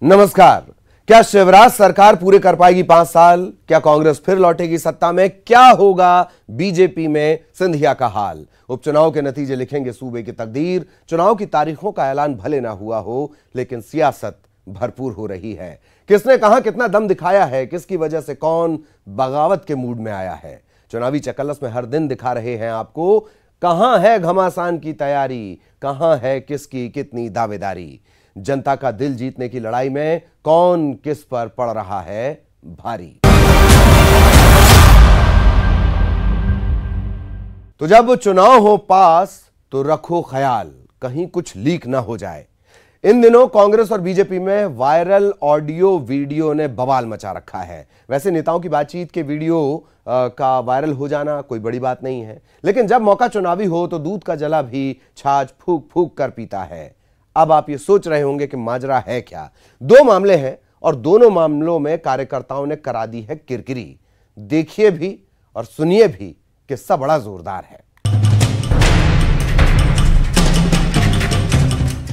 नमस्कार। क्या शिवराज सरकार पूरे कर पाएगी 5 साल? क्या कांग्रेस फिर लौटेगी सत्ता में? क्या होगा बीजेपी में सिंधिया का हाल? उपचुनाव के नतीजे लिखेंगे सूबे की तकदीर। चुनाव की तारीखों का ऐलान भले ना हुआ हो, लेकिन सियासत भरपूर हो रही है। किसने कहां कितना दम दिखाया है, किसकी वजह से कौन बगावत के मूड में आया है, चुनावी चकल्लस में हर दिन दिखा रहे हैं आपको। कहां है घमासान की तैयारी, कहां है किसकी कितनी दावेदारी। जनता का दिल जीतने की लड़ाई में कौन किस पर पड़ रहा है भारी। तो जब चुनाव हो पास तो रखो ख्याल कहीं कुछ लीक ना हो जाए। इन दिनों कांग्रेस और बीजेपी में वायरल ऑडियो वीडियो ने बवाल मचा रखा है। वैसे नेताओं की बातचीत के वीडियो का वायरल हो जाना कोई बड़ी बात नहीं है, लेकिन जब मौका चुनावी हो तो दूध का जला भी छाछ फूक फूक कर पीता है। अब आप ये सोच रहे होंगे कि माजरा है क्या। 2 मामले हैं और दोनों मामलों में कार्यकर्ताओं ने करा दी है किरकिरी। देखिए भी और सुनिए भी, किस्सा बड़ा जोरदार है।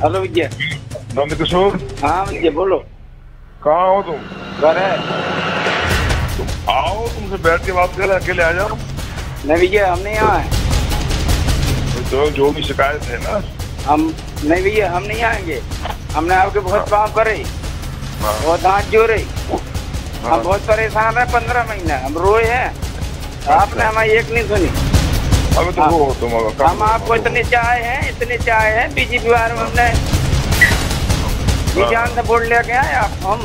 हेलो विजय। नंदकिशोर। हाँ विजय बोलो। कहाँ हो तुम? घर है। तुम आओ, तुमसे बैठ के बात करें, अकेले आ जाओ। नहीं विजय, हम नहीं आए। तो जो भी शिकायत है ना, हम नहीं भैया, हम नहीं आएंगे। हमने आपके बहुत काम करे, बहुत हाथ जोड़े। हम बहुत परेशान है, 15 महीने हम रोए हैं। आपने हमारी एक नहीं सुनी। अबे तो वो तुम हम आपको इतने चाहे हैं बीजेपी बारे में। हमने जान से वोट लेके आए आप। हम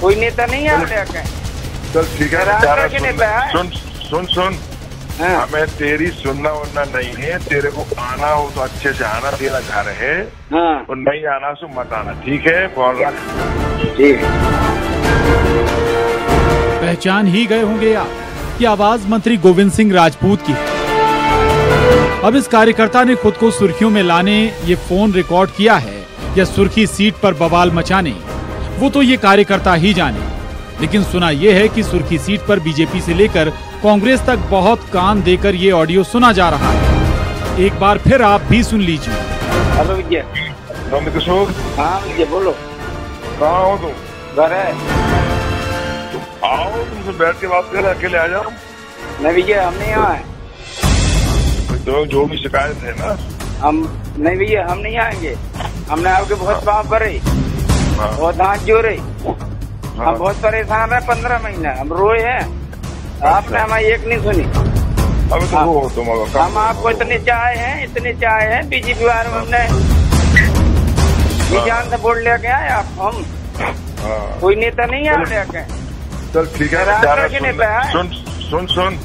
कोई नेता नहीं है लेके। चल ठीक है, सुन सुन। हमें तेरी सुनना वरना नहीं है। तेरे को आना हो तो अच्छे से आना, तेरा घर है। और नहीं आना तो मत आना, ठीक है? फोन रख। ठीक। पहचान ही गए होंगे आप, ये आवाज मंत्री गोविंद सिंह राजपूत की। अब इस कार्यकर्ता ने खुद को सुर्खियों में लाने ये फोन रिकॉर्ड किया है या सुर्खी सीट पर बवाल मचाने, वो तो ये कार्यकर्ता ही जाने। लेकिन सुना ये है कि सुर्खी सीट पर बीजेपी से लेकर कांग्रेस तक बहुत कान देकर ये ऑडियो सुना जा रहा है। एक बार फिर आप भी सुन लीजिए। हेलो विजय। नंदकिशोर। हाँ विजय बोलो। कहाँ हो तुम? घर है। तुम आओ, तुमसे बैठ के बात करें, अकेले आ जाओ। नहीं विजय, हम नहीं आए। तो जो भी शिकायत है ना, हम नहीं भैया, हम नहीं आएंगे। हमने आपके बहुत काम करे, बहुत हाथ जोड़े। हम बहुत परेशान है, 15 महीने हम रोए हैं। आपने हमारी एक नहीं सुनी। अबे तो वो तुम हम आपको इतने चाहे हैं बीजेपी बारे में। हमने जान से वोट लेके आए आप। हम कोई नेता नहीं है लेके। चल ठीक है, सुन।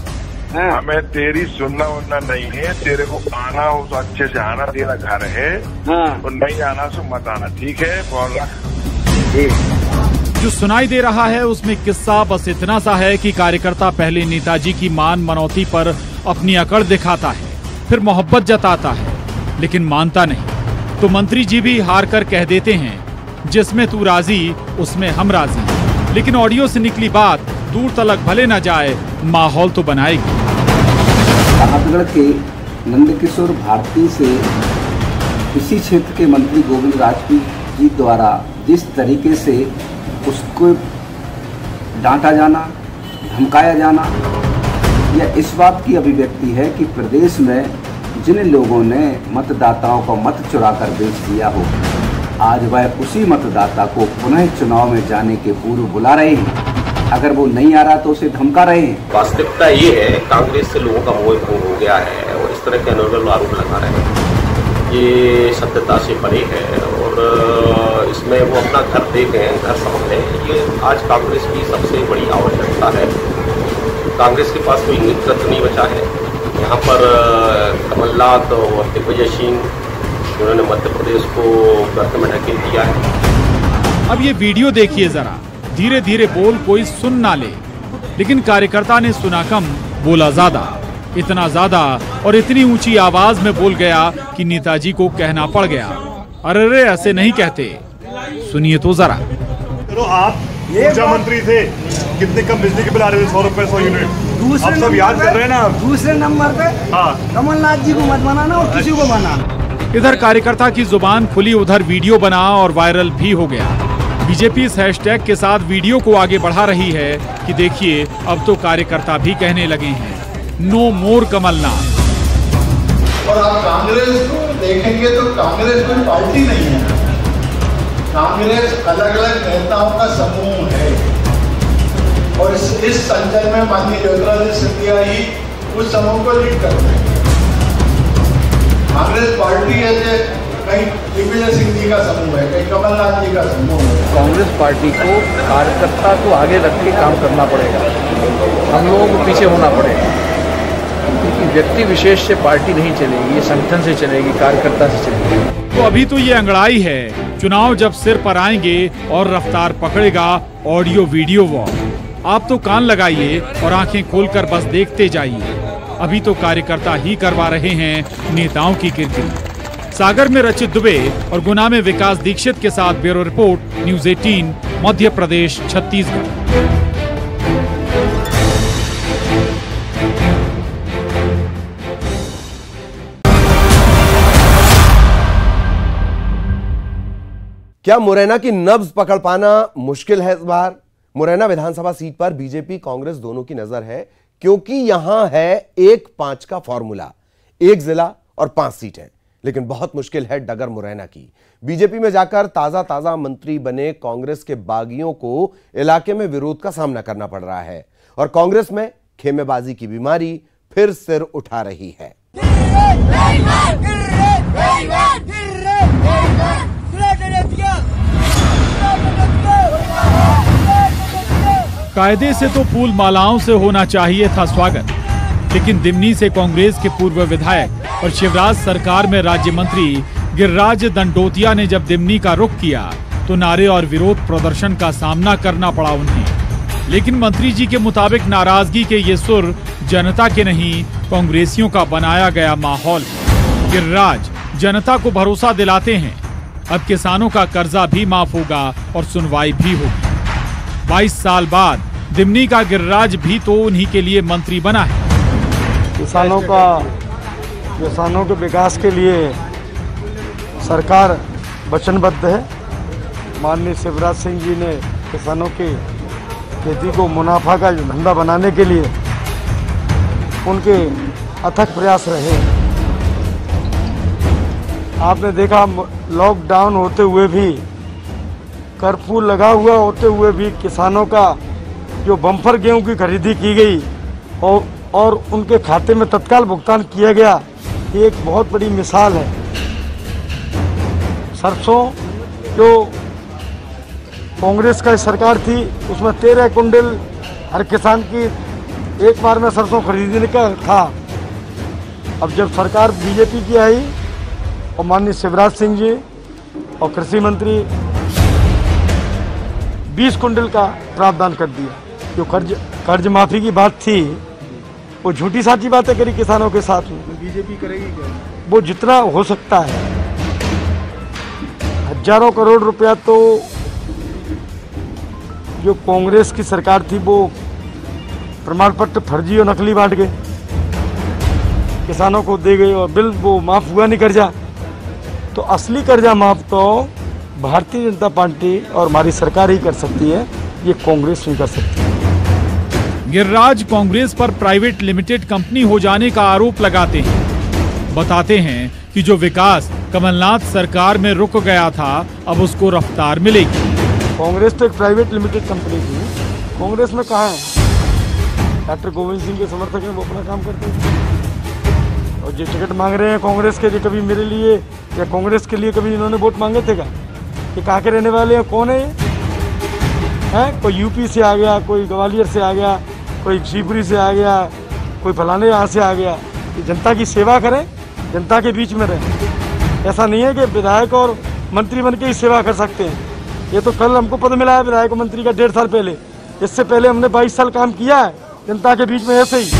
हमें तेरी सुनना वरना नहीं है। तेरे को आना हो तो अच्छे से आना, तेरा घर है। और नहीं आना तो मत आना, ठीक है? फोन रख। जो सुनाई दे रहा है उसमें किस्सा बस इतना सा है कि कार्यकर्ता पहले नेताजी की मान मनौती पर अपनी अकड़ दिखाता है, फिर मोहब्बत जताता है, लेकिन मानता नहीं। तो मंत्री जी भी हार कर कह देते हैं, जिसमें तू राजी उसमें हम राजी। लेकिन ऑडियो से निकली बात दूर तलक भले न जाए, माहौल तो बनाएगी। राहतगढ़ के नंदकिशोर भारती से इसी क्षेत्र के मंत्री गोविंद राजपूत जी द्वारा जिस तरीके से उसको डांटा जाना, धमकाया जाना, यह इस बात की अभिव्यक्ति है कि प्रदेश में जिन लोगों ने मतदाताओं को मत चुरा कर बेच दिया हो, आज वह उसी मतदाता को पुनः चुनाव में जाने के पूर्व बुला रहे हैं। अगर वो नहीं आ रहा तो उसे धमका रहे हैं। वास्तविकता ये है, कांग्रेस से लोगों का मोह भंग हो गया है और इस तरह के अनर्गल आरोप लगा रहे हैं। ये सत्यता से परे है और इसमें वो अपना घर देख रहे हैं, घर समझ रहे हैं। ये आज कांग्रेस की सबसे बड़ी आवश्यकता है। कांग्रेस के पास कोई नेतृत्व नहीं बचा है। यहाँ पर कमलनाथ और दिग्विजय सिंह, उन्होंने मध्य प्रदेश को गर्त में ढकेल दिया है। अब ये वीडियो देखिए जरा। धीरे धीरे बोल कोई सुन ना ले, लेकिन कार्यकर्ता ने सुना कम, बोला ज्यादा। इतना ज्यादा और इतनी ऊंची आवाज में बोल गया कि नेताजी को कहना पड़ गया, अरे ऐसे नहीं कहते। सुनिए तो जरा। चलो आप ऊर्जा मंत्री थे, कितने कम बिजली के बिल आ रहे थे? 100 रुपए 100 यूनिट। आप सब याद कर रहे हैं ना? दूसरे नंबर पे कमलनाथ जी को मत बनाना और किसी को बनाना। इधर कार्यकर्ता की जुबान खुली, उधर वीडियो बना और वायरल भी हो गया। बीजेपी इस हैशटैग के साथ वीडियो को आगे बढ़ा रही है कि देखिए अब तो कार्यकर्ता भी कहने लगे हैं, नो मोर कमलनाथ। और आप कांग्रेस को देखेंगे तो कांग्रेस कोई पार्टी नहीं है, कांग्रेस अलग अलग नेताओं का समूह है। और इस संचय में माननीय ज्योतिरादित्य सिंधिया ही उस समूह को लीड करते हैं। कांग्रेस पार्टी है जो कहीं दिग्विजय सिंह जी का समूह है, कहीं कमलनाथ जी का समूह है। कांग्रेस पार्टी को कार्यकर्ता को आगे रख के काम करना पड़ेगा, हम लोगों को पीछे होना पड़ेगा, क्योंकि व्यक्ति विशेष से पार्टी नहीं चलेगी, ये संगठन से चलेगी, कार्यकर्ता से चलेगी। तो अभी तो ये अंगड़ाई है, चुनाव जब सिर पर आएंगे और रफ्तार पकड़ेगा ऑडियो वीडियो वॉर। आप तो कान लगाइए और आंखें खोलकर बस देखते जाइए। अभी तो कार्यकर्ता ही करवा रहे हैं नेताओं की कीर्ति। सागर में रचित दुबे और गुना में विकास दीक्षित के साथ bureau report, news 18, Madhya Pradesh, Chhattisgarh. क्या मुरैना की नब्ज पकड़ पाना मुश्किल है इस बार? मुरैना विधानसभा सीट पर बीजेपी कांग्रेस दोनों की नजर है, क्योंकि यहां है 1-5 का फॉर्मूला, 1 जिला और 5 सीटें। लेकिन बहुत मुश्किल है डगर मुरैना की। बीजेपी में जाकर ताजा मंत्री बने कांग्रेस के बागियों को इलाके में विरोध का सामना करना पड़ रहा है और कांग्रेस में खेमेबाजी की बीमारी फिर सिर उठा रही है। कायदे से तो फूल मालाओं से होना चाहिए था स्वागत, लेकिन दिमनी से कांग्रेस के पूर्व विधायक और शिवराज सरकार में राज्य मंत्री गिरिराज दंडोतिया ने जब दिमनी का रुख किया तो नारे और विरोध प्रदर्शन का सामना करना पड़ा उन्हें। लेकिन मंत्री जी के मुताबिक नाराजगी के ये सुर जनता के नहीं, कांग्रेसियों का बनाया गया माहौल। गिरिराज जनता को भरोसा दिलाते हैं अब किसानों का कर्जा भी माफ होगा और सुनवाई भी होगी। 22 साल बाद दिमनी का गिरिराज भी तो उन्हीं के लिए मंत्री बना है। किसानों के विकास के लिए सरकार वचनबद्ध है। माननीय शिवराज सिंह जी ने किसानों की खेती को मुनाफा का धंधा बनाने के लिए उनके अथक प्रयास रहे। आपने देखा लॉकडाउन होते हुए भी, कर्फ्यू लगा हुआ होते हुए भी किसानों का जो बम्पर गेहूं की खरीदी की गई और उनके खाते में तत्काल भुगतान किया गया, ये एक बहुत बड़ी मिसाल है। सरसों जो कांग्रेस का सरकार थी उसमें 13 कुंटल हर किसान की एक बार में सरसों खरीदने का था। अब जब सरकार बीजेपी की आई और माननीय शिवराज सिंह जी और कृषि मंत्री 20 कुंटल का प्रावधान कर दिया। जो कर्ज माफी की बात थी वो झूठी साची बातें करी किसानों के साथ में। बीजेपी करेगी क्या? वो जितना हो सकता है, हजारों करोड़ रुपया तो जो कांग्रेस की सरकार थी वो प्रमाण पत्र फर्जी और नकली बांट गए, किसानों को दे गए और बिल वो माफ हुआ नहीं कर्जा। तो असली कर्जा माफ तो भारतीय जनता पार्टी और हमारी सरकार ही कर सकती है, ये कांग्रेस नहीं कर सकती। गिरिराज कांग्रेस पर प्राइवेट लिमिटेड कंपनी हो जाने का आरोप लगाते हैं। बताते हैं कि जो विकास कमलनाथ सरकार में रुक गया था अब उसको रफ्तार मिलेगी। कांग्रेस तो एक प्राइवेट लिमिटेड कंपनी थी, कांग्रेस में कहाँ है? डॉक्टर गोविंद सिंह के समर्थक हैं, वो अपना काम करते हैं। और जो टिकट मांग रहे हैं कांग्रेस के लिए, कभी मेरे लिए या कांग्रेस के लिए कभी इन्होंने वोट मांगे थे क्या? कि कहाँ के रहने वाले हैं, कौन है ये? कोई यूपी से आ गया, कोई ग्वालियर से आ गया, कोई शिवपुरी से आ गया, कोई फलाने यहाँ से आ गया। कि जनता की सेवा करें, जनता के बीच में रहें। ऐसा नहीं है कि विधायक और मंत्री बन के ही सेवा कर सकते हैं। ये तो कल हमको पद मिला है विधायक मंत्री का 1.5 साल पहले, इससे पहले हमने 22 साल काम किया है जनता के बीच में ऐसे ही।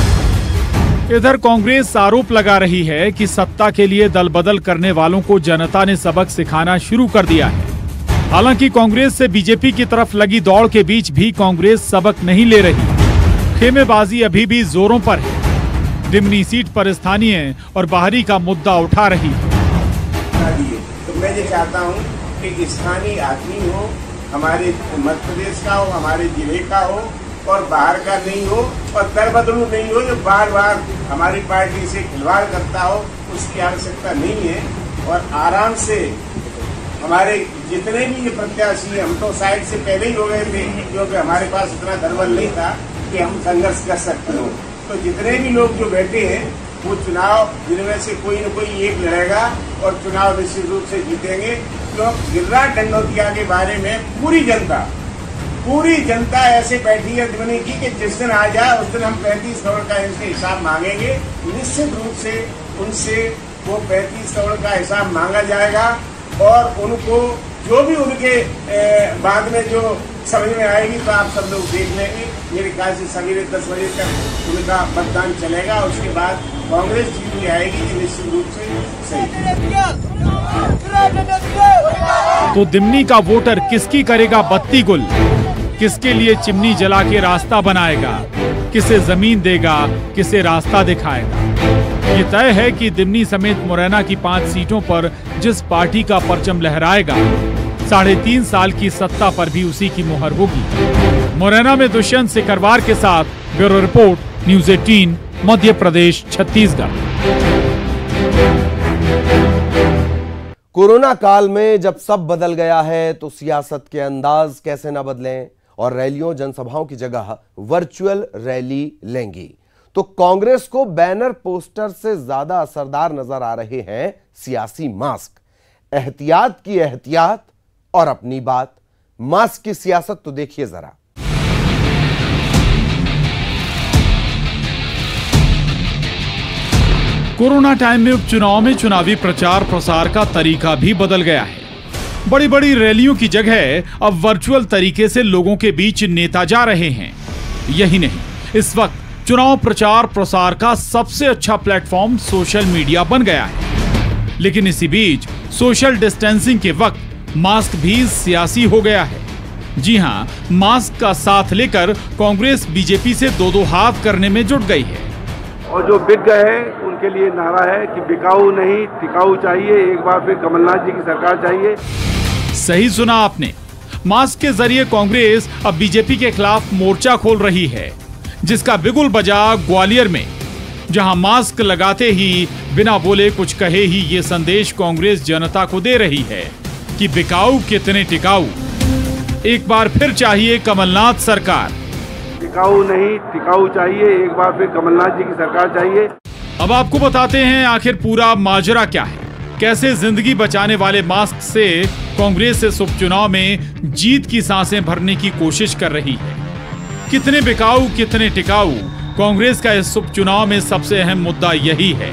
इधर कांग्रेस आरोप लगा रही है कि सत्ता के लिए दल बदल करने वालों को जनता ने सबक सिखाना शुरू कर दिया है। हालांकि कांग्रेस से बीजेपी की तरफ लगी दौड़ के बीच भी कांग्रेस सबक नहीं ले रही। खेमेबाजी अभी भी जोरों पर है। दिमनी सीट पर स्थानीय और बाहरी का मुद्दा उठा रही है। तो मैं ये चाहता हूँ कि स्थानीय आदमी हो, हमारे मध्य प्रदेश का हो, हमारे जिले का हो और बाहर का नहीं हो और दरबदलू नहीं हो, जो बार बार हमारी पार्टी से खिलवाड़ करता हो, उसकी आवश्यकता नहीं है। और आराम से हमारे जितने भी ये प्रत्याशी, हम तो साइड से पहले ही हो गए थे क्योंकि हमारे पास इतना धनबल नहीं था कि हम संघर्ष कर सकते हो। तो जितने भी लोग जो बैठे हैं वो चुनाव जिनमें से कोई न कोई एक लड़ेगा और चुनाव निश्चित रूप से जीतेंगे। तो गिरिराज दंडोतिया के बारे में पूरी जनता ऐसे बैठी है दिवानी की कि जिस दिन आ जाए उस दिन हम 35 करोड़ का इनसे हिसाब मांगेंगे। निश्चित रूप से उनसे वो 35 करोड़ का हिसाब मांगा जाएगा और उनको जो भी उनके बाद में जो समझ में आएगी तो आप सब लोग देख लेंगे। मेरे ख्याल से सवेरे 10 बजे तक उनका मतदान चलेगा। उसके बाद कांग्रेस जीत में आएगी निश्चित रूप से सही। तो दिमनी का वोटर किसकी करेगा बत्ती गुल, किसके लिए चिमनी जला के रास्ता बनाएगा, किसे जमीन देगा, किसे रास्ता दिखाएगा। ये तय है कि दिमनी समेत मुरैना की 5 सीटों पर जिस पार्टी का परचम लहराएगा 3.5 साल की सत्ता पर भी उसी की मुहर होगी। मुरैना में दुष्यंत सिकरवार के साथ bureau report, news 18, Madhya Pradesh, Chhattisgarh. Corona काल में जब सब बदल गया है तो सियासत के अंदाज कैसे न बदलें और रैलियों जनसभाओं की जगह वर्चुअल रैली लेंगी। तो कांग्रेस को बैनर पोस्टर से ज्यादा असरदार नजर आ रहे हैं सियासी मास्क। एहतियात की एहतियात और अपनी बात। मास्क की सियासत तो देखिए जरा। कोरोना टाइम में उपचुनाव में चुनावी प्रचार प्रसार का तरीका भी बदल गया है। बड़ी बड़ी रैलियों की जगह अब वर्चुअल तरीके से लोगों के बीच नेता जा रहे हैं। यही नहीं, इस वक्त चुनाव प्रचार प्रसार का सबसे अच्छा प्लेटफॉर्म सोशल मीडिया बन गया है। लेकिन इसी बीच सोशल डिस्टेंसिंग के वक्त मास्क भी सियासी हो गया है। जी हां, मास्क का साथ लेकर कांग्रेस बीजेपी से 2-2 हाथ करने में जुट गई है। और जो बिक गए हैं उनके लिए नारा है कि बिकाऊ नहीं टिकाऊ चाहिए, एक बार फिर कमलनाथ जी की सरकार चाहिए। सही सुना आपने, मास्क के जरिए कांग्रेस अब बीजेपी के खिलाफ मोर्चा खोल रही है, जिसका बिगुल बजा ग्वालियर में, जहां मास्क लगाते ही बिना बोले कुछ कहे ही ये संदेश कांग्रेस जनता को दे रही है कि बिकाऊ कितने टिकाऊ, एक बार फिर चाहिए कमलनाथ सरकार। बिकाऊ नहीं टिकाऊ चाहिए, एक बार फिर कमलनाथ जी की सरकार चाहिए। अब आपको बताते हैं आखिर पूरा माजरा क्या है, कैसे जिंदगी बचाने वाले मास्क से कांग्रेस इस उपचुनाव में जीत की सांसें भरने की कोशिश कर रही है। कितने बिकाऊ कितने टिकाऊ, कांग्रेस का इस उपचुनाव में सबसे अहम मुद्दा यही है।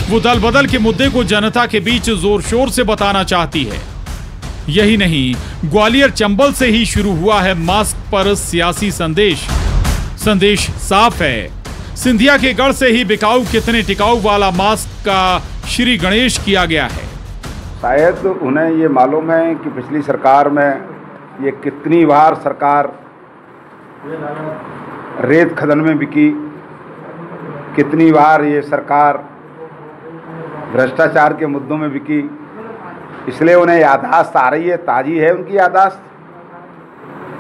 वो दल बदल के मुद्दे को जनता के बीच जोर शोर से बताना चाहती है। यही नहीं, ग्वालियर चंबल से ही शुरू हुआ है मास्क पर सियासी संदेश। संदेश साफ है, सिंधिया के गढ़ से ही बिकाऊ कितने टिकाऊ वाला मास्क का श्री गणेश किया गया है। शायद उन्हें ये मालूम है कि पिछली सरकार में ये कितनी बार सरकार रेत खनन में बिकी, कितनी बार ये सरकार भ्रष्टाचार के मुद्दों में बिकी। इसलिए उन्हें याददाश्त आ रही है, ताजी है उनकी याददाश्त।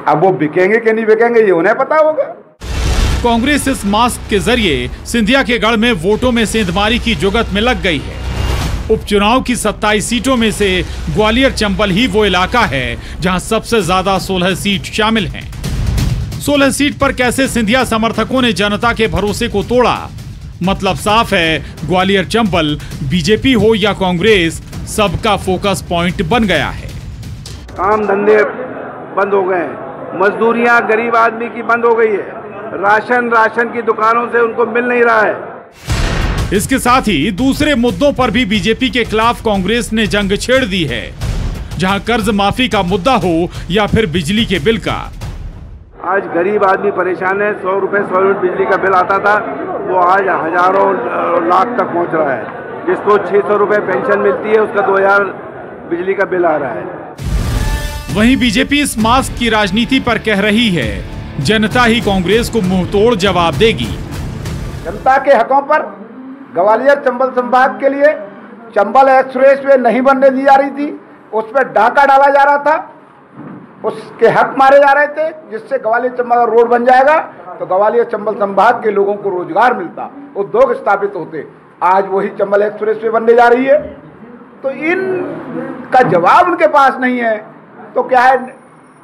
अब वो बिकेंगे कि नहीं बिकेंगे ये उन्हें पता होगा। कांग्रेस इस मास्क के जरिए सिंधिया के गढ़ में वोटों में सेंधमारी की जुगत में लग गई है। उपचुनाव की 27 सीटों में से ग्वालियर चंबल ही वो इलाका है जहां सबसे ज्यादा 16 सीट शामिल हैं। 16 सीट पर कैसे सिंधिया समर्थकों ने जनता के भरोसे को तोड़ा, मतलब साफ है, ग्वालियर चंबल बीजेपी हो या कांग्रेस, सबका फोकस पॉइंट बन गया है। काम धंधे बंद हो गए, मजदूरियां गरीब आदमी की बंद हो गई है, राशन की दुकानों से उनको मिल नहीं रहा है। इसके साथ ही दूसरे मुद्दों पर भी बीजेपी के खिलाफ कांग्रेस ने जंग छेड़ दी है, जहां कर्ज माफी का मुद्दा हो या फिर बिजली के बिल का। आज गरीब आदमी परेशान है। 100 रुपए 100 यूनिट बिजली का बिल आता था, वो आज हजारों लाख तक पहुंच रहा है। जिसको 600 रुपए पेंशन मिलती है उसका 2000 बिजली का बिल आ रहा है। वहीं बीजेपी इस मास्क की राजनीति पर कह रही है, जनता ही कांग्रेस को मुंहतोड़ जवाब देगी। जनता के हकों पर ग्वालियर चंबल संभाग के लिए चंबल एक्सप्रेस वे नहीं बनने दी जा रही थी, उस पर डाका डाला जा रहा था। उसके हक मारे जा रहे थे, जिससे ग्वालियर चंबल रोड बन जाएगा तो ग्वालियर चंबल संभाग के लोगों को रोजगार मिलता, उद्योग स्थापित होते। आज वही चंबल एक्सप्रेस वे बनने जा रही है, तो इनका जवाब उनके पास नहीं है। तो क्या है,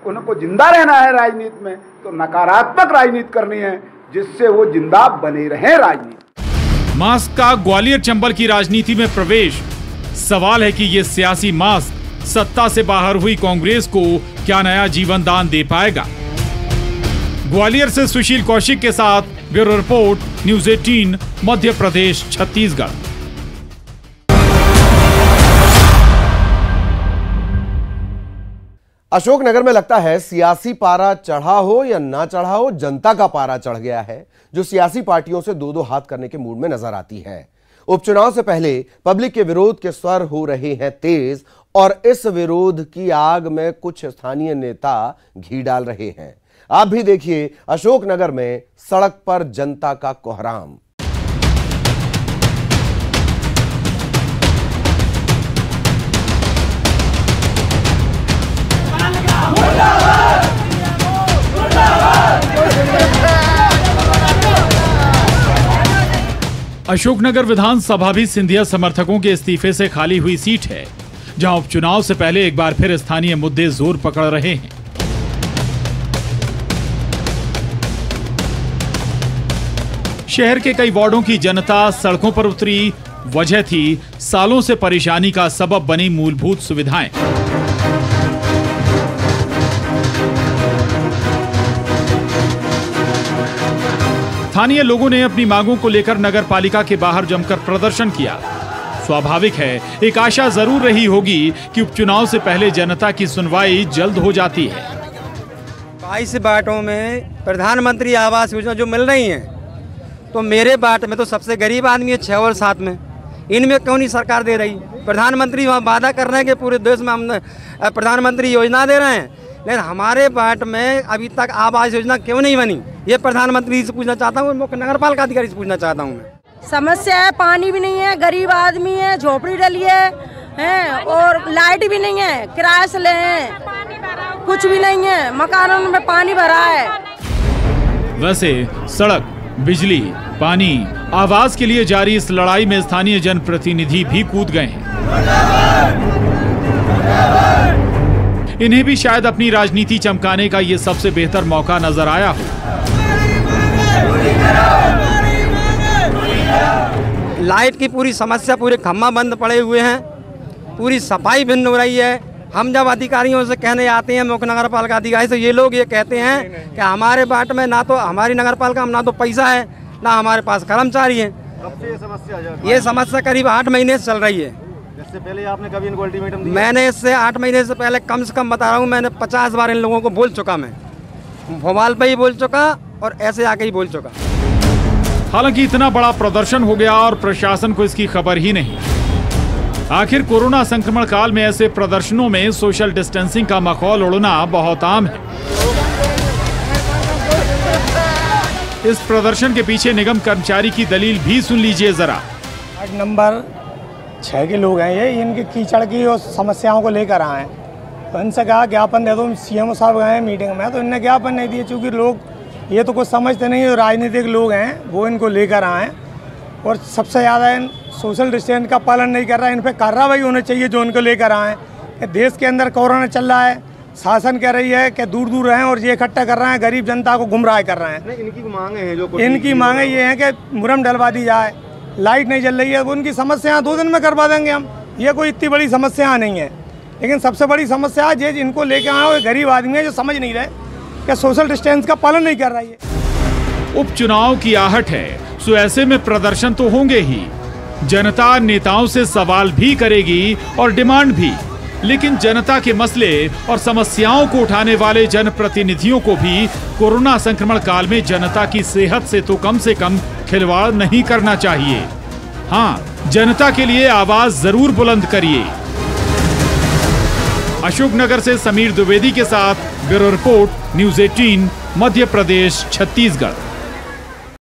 उनको जिंदा रहना है राजनीति में, तो नकारात्मक राजनीति करनी है जिससे वो जिंदा बने रहें राजनीति। मास्क का ग्वालियर चंबल की राजनीति में प्रवेश। सवाल है कि ये सियासी मास्क सत्ता से बाहर हुई कांग्रेस को क्या नया जीवन दान दे पाएगा। ग्वालियर से सुशील कौशिक के साथ bureau report, news 18, Madhya Pradesh, Chhattisgarh. Ashoknagar में लगता है सियासी पारा चढ़ा हो या ना चढ़ा हो, जनता का पारा चढ़ गया है, जो सियासी पार्टियों से दो दो हाथ करने के मूड में नजर आती है। उपचुनाव से पहले पब्लिक के विरोध के स्वर हो रहे हैं तेज, और इस विरोध की आग में कुछ स्थानीय नेता घी डाल रहे हैं। आप भी देखिए अशोकनगर में सड़क पर जनता का कोहराम। अशोकनगर विधानसभा भी सिंधिया समर्थकों के इस्तीफे से खाली हुई सीट है, जहां उपचुनाव से पहले एक बार फिर स्थानीय मुद्दे जोर पकड़ रहे हैं। शहर के कई वार्डों की जनता सड़कों पर उतरी। वजह थी सालों से परेशानी का सबब बनी मूलभूत सुविधाएं। स्थानीय लोगों ने अपनी मांगों को लेकर नगर पालिका के बाहर जमकर प्रदर्शन किया। स्वाभाविक है, एक आशा जरूर रही होगी कि उपचुनाव से पहले जनता की सुनवाई जल्द हो जाती है। 22 बाटों में प्रधानमंत्री आवास योजना जो मिल रही है, तो मेरे बाट में तो सबसे गरीब आदमी है 6 और 7 में, इनमें क्यों नहीं सरकार दे रही। प्रधानमंत्री वहाँ वादा कर रहे हैं कि पूरे देश में हम प्रधानमंत्री योजना दे रहे हैं, लेकिन हमारे बाट में अभी तक आवास योजना क्यों नहीं बनी, ये प्रधानमंत्री से पूछना चाहता हूँ, मुख्य नगर पालिका अधिकारी से पूछना चाहता हूँ मैं। समस्या है, पानी भी नहीं है, गरीब आदमी है, झोपड़ी डली है और लाइट भी नहीं है, किराए से ले हैं, कुछ भी नहीं है, मकानों में पानी भरा है। वैसे सड़क, बिजली, पानी, आवास के लिए जारी इस लड़ाई में स्थानीय जनप्रतिनिधि भी कूद गए हैं। इन्हें भी शायद अपनी राजनीति चमकाने का ये सबसे बेहतर मौका नजर आया हो। लाइट की पूरी समस्या, पूरे खम्भा बंद पड़े हुए हैं, पूरी सफाई भिन्न हो रही है। हम जब अधिकारियों से कहने आते हैं, मुख्य नगर पालिका अधिकारी से, ये लोग ये कहते हैं कि हमारे बाट में ना तो हमारी नगर पालिका में ना तो पैसा है, ना हमारे पास कर्मचारी हैं। ये समस्या करीब 8 महीने से चल रही है। इससे पहले आपने कभी इनको अल्टीमेटम दिया? मैंने इससे 8 महीने से पहले कम से कम बता रहा हूँ, मैंने 50 बार इन लोगों को बोल चुका। मैं भोपाल पे ही बोल चुका और ऐसे आके ही बोल चुका। हालांकि इतना बड़ा प्रदर्शन हो गया और प्रशासन को इसकी खबर ही नहीं। आखिर कोरोना संक्रमण काल में ऐसे प्रदर्शनों में सोशल डिस्टेंसिंग का मखौल उड़ना बहुत आम है। इस प्रदर्शन के पीछे निगम कर्मचारी की दलील भी सुन लीजिए जरा। वार्ड नंबर 6 के लोग हैं, ये इनके कीचड़ की और समस्याओं को लेकर आए हैं, तो इनसे कहा ज्ञापन दे दो। सीएम साहब गए मीटिंग में, तो इनने ज्ञापन नहीं दिए, चूँकि लोग ये तो कुछ समझते नहीं, राजनीतिक लोग हैं वो इनको लेकर आए। और सबसे ज़्यादा इन सोशल डिस्टेंस का पालन नहीं कर रहा है, इन पर कार्रवाई होनी चाहिए जो इनको लेकर आए। देश के अंदर कोरोना चल रहा है, शासन कह रही है कि दूर दूर रहें और ये इकट्ठा कर रहे हैं, गरीब जनता को गुमराह कर रहे हैं। इनकी मांगे हैं, जो इनकी मांगे ये हैं कि मुरम डलवा दी जाए, लाइट नहीं जल रही है, उनकी समस्या 2 दिन में करवा देंगे हम, ये कोई इतनी बड़ी समस्या नहीं है। लेकिन सबसे बड़ी समस्या जो इनको लेकर आए वो गरीब आदमी है जो समझ नहीं रहे कि सोशल डिस्टेंस का पालन नहीं कर रही है। उपचुनाव की आहट है, सो ऐसे में प्रदर्शन तो होंगे ही। जनता नेताओं से सवाल भी करेगी और डिमांड भी, लेकिन जनता के मसले और समस्याओं को उठाने वाले जनप्रतिनिधियों को भी कोरोना संक्रमण काल में जनता की सेहत से कम खिलवाड़ नहीं करना चाहिए। हाँ, जनता के लिए आवाज जरूर बुलंद करिए। अशोकनगर से समीर द्विवेदी के साथ bureau report, news 18, Madhya Pradesh, Chhattisgarh.